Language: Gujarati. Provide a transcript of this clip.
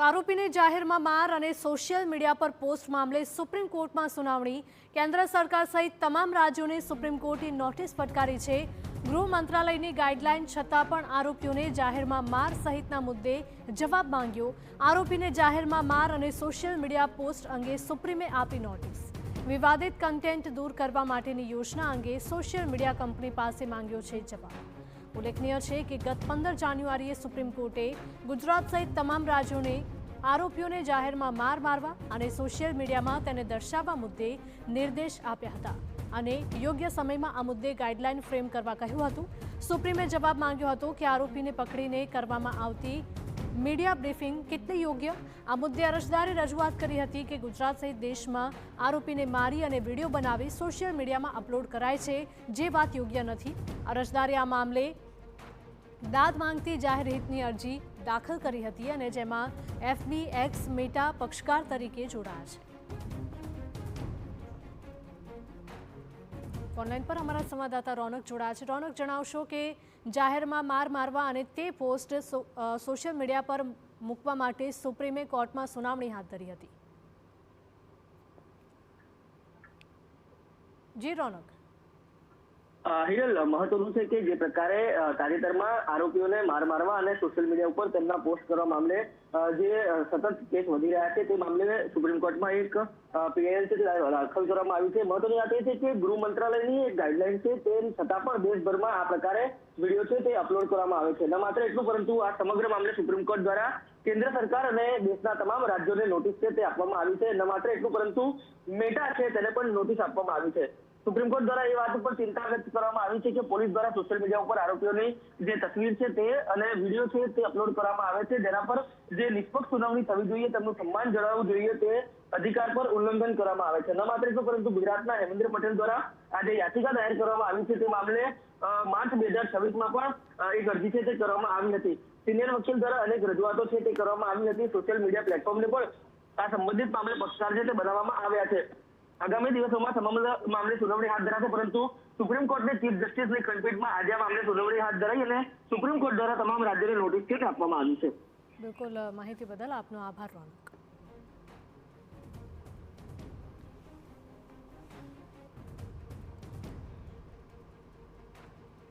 આરોપીને જાહેરમાં માર અને સોશિયલ મીડિયા પર પોસ્ટ મામલે સુપ્રીમ કોર્ટમાં સુનાવણી। કેન્દ્ર સરકાર સહિત તમામ રાજ્યોને સુપ્રીમ કોર્ટે નોટિસ ફટકારી છે। ગૃહ મંત્રાલયની ગાઈડલાઈન છતાં પણ આરોપીઓને જાહેરમાં માર સહિતના મુદ્દે જવાબ માંગ્યો। આરોપીને જાહેરમાં માર અને સોશિયલ મીડિયા પોસ્ટ અંગે સુપ્રીમે આપી નોટિસ। વિવાદિત કન્ટેન્ટ દૂર કરવા માટેની યોજના અંગે સોશિયલ મીડિયા કંપની પાસે માંગ્યો છે જવાબ। ઉલ્લેખનીય છે કે ગત 15 જાન્યુઆરીએ સુપ્રીમ કોર્ટે ગુજરાત સહિત તમામ રાજ્યોને આરોપીઓને જાહેરમાં માર મારવા અને સોશિયલ મીડિયામાં તેને દર્શાવવા મુદ્દે નિર્દેશ આપ્યા હતા અને યોગ્ય સમયમાં આ મુદ્દે ગાઈડલાઈન ફ્રેમ કરવા કહ્યું હતું। સુપ્રીમે જવાબ માંગ્યો હતો કે આરોપીને પકડીને કરવામાં આવતી મીડિયા બ્રીફિંગ કેટલી યોગ્ય। આ મુદ્દે અરજદારે રજૂઆત કરી હતી કે ગુજરાત સહિત દેશમાં આરોપીને મારી અને વિડીયો બનાવી સોશિયલ મીડિયામાં અપલોડ કરાય છે, જે વાત યોગ્ય નથી। અરજદારે આ મામલે દાદ માંગતી જાહેર હિતની અરજી દાખલ કરી હતી અને જેમાં FBX મેટા પક્ષકાર તરીકે જોડાયા છે। ઓનલાઈન પર અમારા સંવાદદાતા રોનક જોડાયા છે। રોનક, જણાવશો કે જાહેરમાં માર મારવા અને તે પોસ્ટ સોશિયલ મીડિયા પર મૂકવા માટે સુપ્રીમે કોર્ટમાં સુનાવણી હાથ ધરી હતી। જી રોનક। હિરલ, મહત્વનું છે કે જે પ્રકારે તાજેતરમાં આરોપીઓને માર મારવા અને સોશિયલ મીડિયા ઉપર તેમના પોસ્ટ કરવા મામલે જે સતત કેસ વધી રહ્યા છે તે મામલે સુપ્રીમ કોર્ટમાં એક PIL દાખલ કરવામાં આવી છે। મહત્વની વાત એ છે કે ગૃહ મંત્રાલયની એક ગાઈડલાઈન છે તેમ છતાં પણ દેશભરમાં આ પ્રકારે વિડીયો છે તે અપલોડ કરવામાં આવે છે। ન માત્ર એટલું, પરંતુ આ સમગ્ર મામલે સુપ્રીમ કોર્ટ દ્વારા કેન્દ્ર સરકાર અને દેશના તમામ રાજ્યોને નોટિસ છે તે આપવામાં આવી છે। ન માત્ર એટલું, પરંતુ મેટા છે તેને પણ નોટિસ આપવામાં આવી છે। સુપ્રીમ કોર્ટ દ્વારા એ વાત ઉપર ચિંતા વ્યક્ત કરવામાં આવી છે કે પોલીસ દ્વારા સોશિયલ મીડિયા ઉપર આરોપીઓની જે તસવીર છે તે અને વિડીયો છે તે અપલોડ કરવામાં આવે છે, જેના પર જે નિષ્પક્ષ સુનાવણી થવી જોઈએ, તેમનું સન્માન જણાવવું જોઈએ, તે અધિકાર પર ઉલ્લંઘન કરવામાં આવે છે। ન માત્ર એટલું, પરંતુ ગુજરાતના હેમેન્દ્ર પટેલ દ્વારા આ જે યાચિકા દાયર કરવામાં આવી છે તે મામલે માર્ચ 2026માં પણ એક અરજી છે તે કરવામાં આવી હતી। સિનિયર વકીલ દ્વારા અનેક રજૂઆતો છે તે કરવામાં આવી હતી। સોશિયલ મીડિયા પ્લેટફોર્મને પણ આ સંબંધિત મામલે પક્ષકાર છે તે બનાવવામાં આવ્યા છે। આગામી દિવસોમાં સમગ્ર મામલે સુનાવણી હાથ ધરાશે, પરંતુ સુપ્રીમ કોર્ટની ચીફ જસ્ટિસની ખંડપીઠમાં આજે આ મામલે સુનાવણી હાથ ધરાઈ અને સુપ્રીમ કોર્ટ દ્વારા તમામ રાજ્યોને નોટિસ આપવામાં આવી છે। બિલકુલ, માહિતી બદલ આપનો આભાર રોનક।